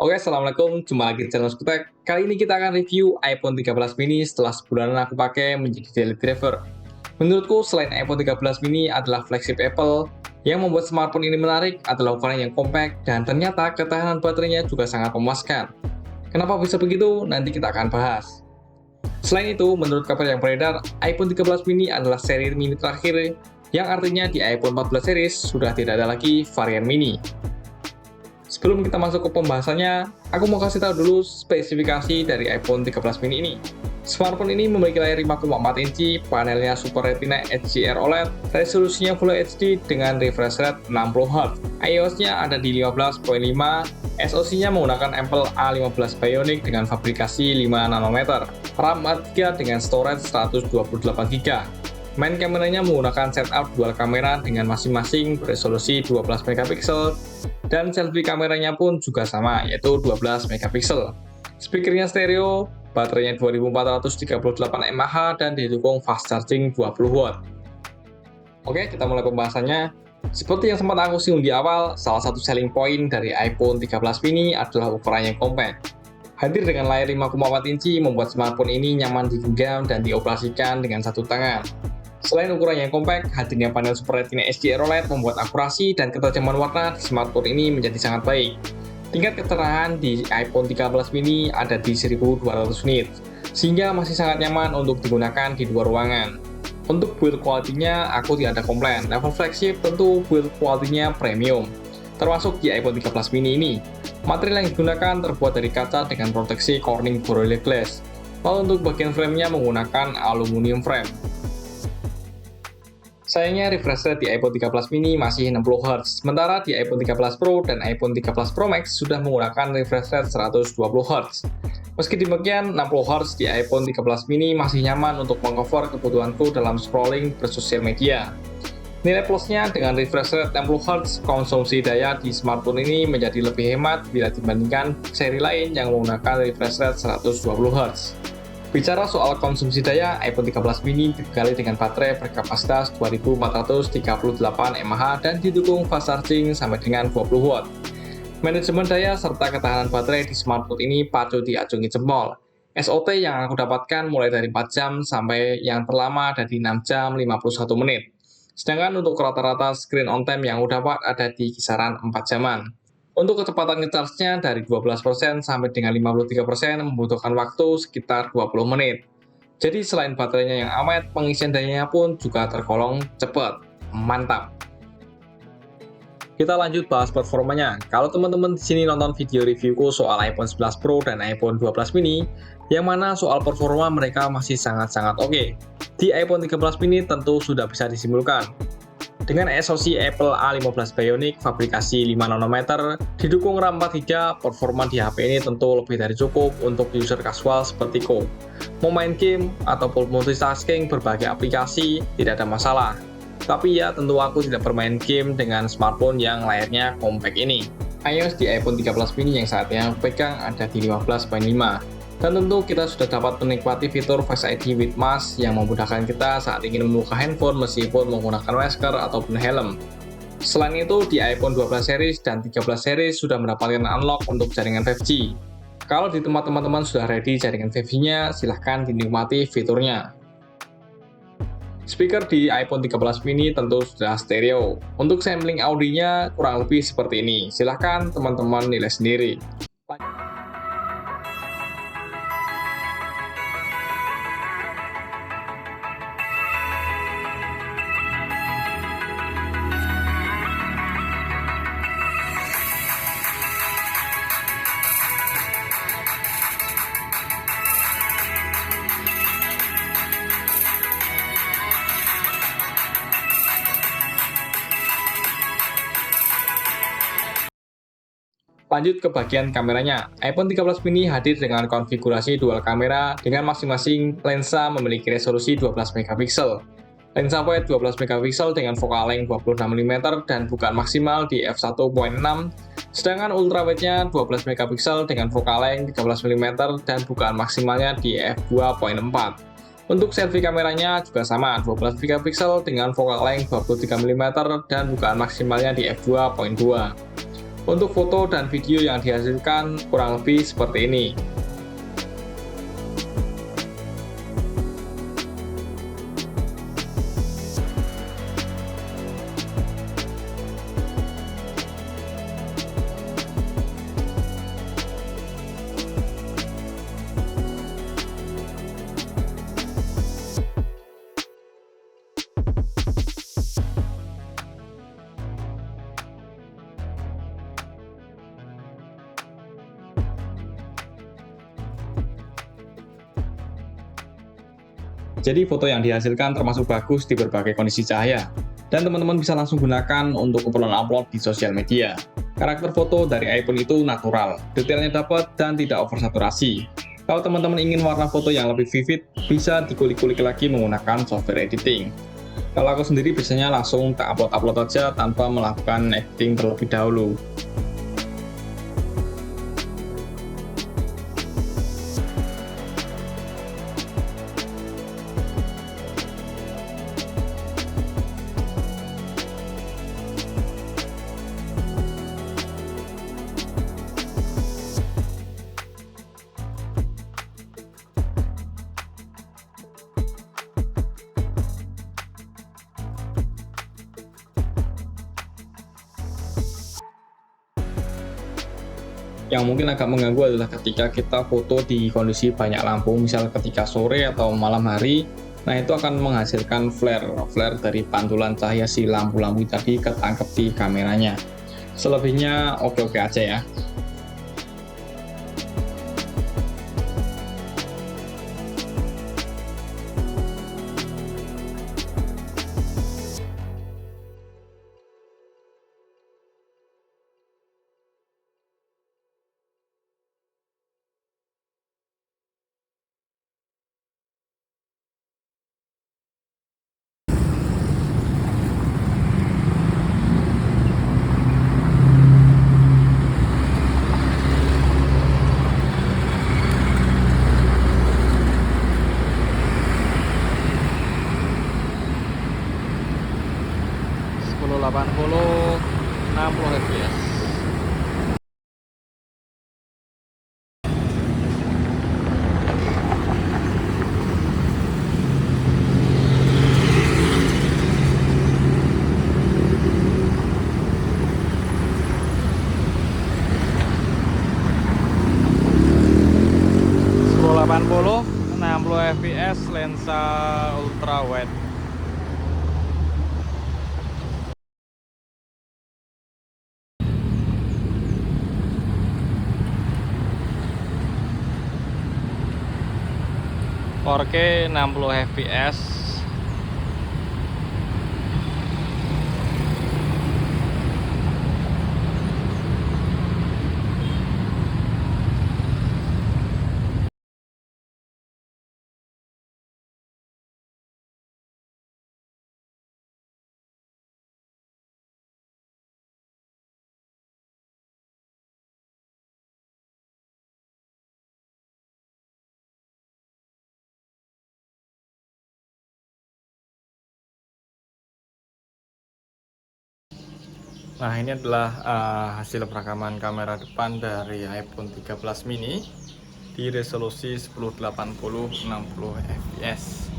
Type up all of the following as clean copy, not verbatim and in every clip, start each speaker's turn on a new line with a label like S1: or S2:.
S1: Oke, Assalamualaikum. Jumpa lagi di channel Skutek. Kali ini kita akan review iPhone 13 mini setelah sebulan aku pakai menjadi daily driver. Menurutku, selain iPhone 13 mini adalah flagship Apple, yang membuat smartphone ini menarik adalah ukuran yang compact dan ternyata ketahanan baterainya juga sangat memuaskan. Kenapa bisa begitu? Nanti kita akan bahas. Selain itu, menurut kabar yang beredar, iPhone 13 mini adalah seri mini terakhir, yang artinya di iPhone 14 series sudah tidak ada lagi varian mini. Sebelum kita masuk ke pembahasannya, aku mau kasih tahu dulu spesifikasi dari iPhone 13 mini ini. Smartphone ini memiliki layar 5,4 inci, panelnya Super Retina HDR OLED, resolusinya Full HD dengan refresh rate 60Hz. iOS-nya ada di 15.5, SoC-nya menggunakan Apple A15 Bionic dengan fabrikasi 5 nanometer, RAM 4GB dengan storage 128GB. Main kameranya menggunakan setup dual kamera dengan masing-masing beresolusi 12 megapiksel, dan selfie kameranya pun juga sama, yaitu 12 megapiksel. Speakernya stereo, baterainya 2438 mAh, dan didukung fast charging 20 watt. Oke, kita mulai pembahasannya. Seperti yang sempat aku singgung di awal, salah satu selling point dari iPhone 13 mini adalah ukuran yang compact. Hadir dengan layar 5,4 inci membuat smartphone ini nyaman digenggam dan dioperasikan dengan satu tangan. Selain ukuran yang compact, hadirnya panel Super Retina HDR OLED membuat akurasi dan ketajaman warna di smartphone ini menjadi sangat baik. Tingkat keterangan di iPhone 13 mini ada di 1200 nits, sehingga masih sangat nyaman untuk digunakan di luar ruangan. Untuk build quality-nya, aku tidak ada komplain. Level flagship tentu build quality-nya premium, termasuk di iPhone 13 mini ini. Material yang digunakan terbuat dari kaca dengan proteksi Corning Gorilla Glass. Lalu untuk bagian frame-nya menggunakan aluminium frame. Sayangnya refresh rate di iPhone 13 mini masih 60Hz, sementara di iPhone 13 Pro dan iPhone 13 Pro Max sudah menggunakan refresh rate 120Hz. Meski demikian, 60Hz di iPhone 13 mini masih nyaman untuk mengcover kebutuhanku dalam scrolling bersosial media. Nilai plusnya dengan refresh rate 60Hz, konsumsi daya di smartphone ini menjadi lebih hemat bila dibandingkan seri lain yang menggunakan refresh rate 120Hz. Bicara soal konsumsi daya, iPhone 13 mini dibekali dengan baterai berkapasitas 2438 mAh dan didukung fast charging sampai dengan 20 watt. Manajemen daya serta ketahanan baterai di smartphone ini patut diacungi jempol. SOT yang aku dapatkan mulai dari 4 jam sampai yang terlama ada di 6 jam 51 menit. Sedangkan untuk rata-rata screen on time yang aku dapat ada di kisaran 4 jaman. Untuk kecepatan ngecharge-nya dari 12% sampai dengan 53% membutuhkan waktu sekitar 20 menit. Jadi selain baterainya yang awet, pengisian dayanya pun juga tergolong cepat. Mantap! Kita lanjut bahas performanya. Kalau teman-teman di sini nonton video reviewku soal iPhone 11 Pro dan iPhone 12 mini, yang mana soal performa mereka masih sangat-sangat oke. Di iPhone 13 mini tentu sudah bisa disimpulkan. Dengan SoC Apple A15 Bionic fabrikasi 5 nanometer, didukung RAM 4GB, performa di HP ini tentu lebih dari cukup untuk user casual sepertiku. Mau main game ataupun multitasking berbagai aplikasi tidak ada masalah. Tapi ya tentu aku tidak bermain game dengan smartphone yang layarnya compact ini. iOS di iPhone 13 mini yang saatnya aku pegang ada di 15.5. Dan tentu kita sudah dapat menikmati fitur Face ID with Mask yang memudahkan kita saat ingin membuka handphone meskipun menggunakan masker ataupun helm. Selain itu, di iPhone 12 series dan 13 series sudah mendapatkan unlock untuk jaringan 5G. Kalau di tempat teman-teman sudah ready jaringan 5G-nya, silahkan dinikmati fiturnya. Speaker di iPhone 13 mini tentu sudah stereo. Untuk sampling audionya kurang lebih seperti ini. Silahkan teman-teman nilai sendiri. Lanjut ke bagian kameranya. iPhone 13 mini hadir dengan konfigurasi dual kamera dengan masing-masing lensa memiliki resolusi 12 megapiksel. Lensa wide 12 megapiksel dengan focal length 26 mm dan bukaan maksimal di f1.6, sedangkan ultrawide-nya 12 megapiksel dengan focal length 13 mm dan bukaan maksimalnya di f2.4. Untuk selfie kameranya juga sama, 12 megapiksel dengan focal length 23 mm dan bukaan maksimalnya di f2.2. Untuk foto dan video yang dihasilkan kurang lebih seperti ini. Jadi foto yang dihasilkan termasuk bagus di berbagai kondisi cahaya, dan teman-teman bisa langsung gunakan untuk keperluan upload di sosial media. Karakter foto dari iPhone itu natural, detailnya dapat dan tidak oversaturasi. Kalau teman-teman ingin warna foto yang lebih vivid, bisa dikulik-kulik lagi menggunakan software editing. Kalau aku sendiri biasanya langsung tak upload-upload aja tanpa melakukan editing terlebih dahulu. Yang mungkin agak mengganggu adalah ketika kita foto di kondisi banyak lampu, misal ketika sore atau malam hari, nah itu akan menghasilkan flare dari pantulan cahaya si lampu-lampu tadi ketangkep di kameranya. Selebihnya oke-oke aja ya.
S2: Delapan puluh 60 fps. Delapan puluh 60 fps lensa ultra wide. K 60 fps. Nah, ini adalah hasil perekaman kamera depan dari iPhone 13 mini di resolusi 1080 60 fps.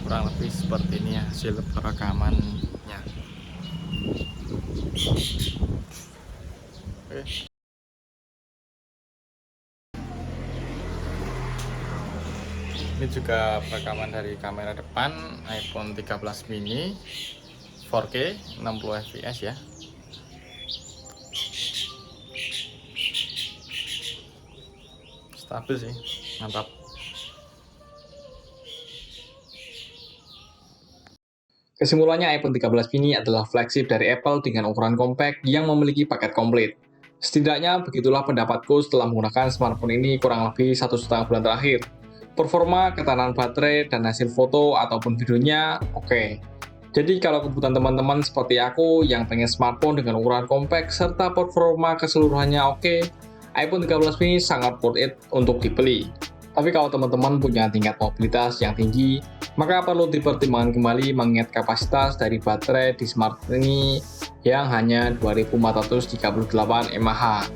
S2: Kurang lebih seperti ini hasil perekamannya. Oke. Ini juga perekaman dari kamera depan iPhone 13 mini 4K 60 fps ya. Stabil sih, mantap.
S1: Kesimpulannya, iPhone 13 mini adalah flagship dari Apple dengan ukuran compact yang memiliki paket komplit. Setidaknya begitulah pendapatku setelah menggunakan smartphone ini kurang lebih 1,5 bulan terakhir. Performa, ketahanan baterai, dan hasil foto ataupun videonya oke. Jadi kalau kebutuhan teman-teman seperti aku yang pengen smartphone dengan ukuran compact serta performa keseluruhannya oke, iPhone 13 mini sangat worth it untuk dibeli. Tapi kalau teman-teman punya tingkat mobilitas yang tinggi, maka perlu dipertimbangkan kembali mengingat kapasitas dari baterai di smartphone ini yang hanya 2438 mAh.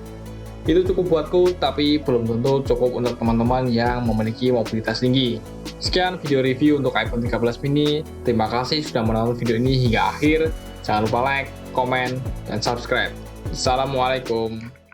S1: Itu cukup buatku, tapi belum tentu cukup untuk teman-teman yang memiliki mobilitas tinggi. Sekian video review untuk iPhone 13 mini. Terima kasih sudah menonton video ini hingga akhir. Jangan lupa like, komen, dan subscribe. Assalamualaikum.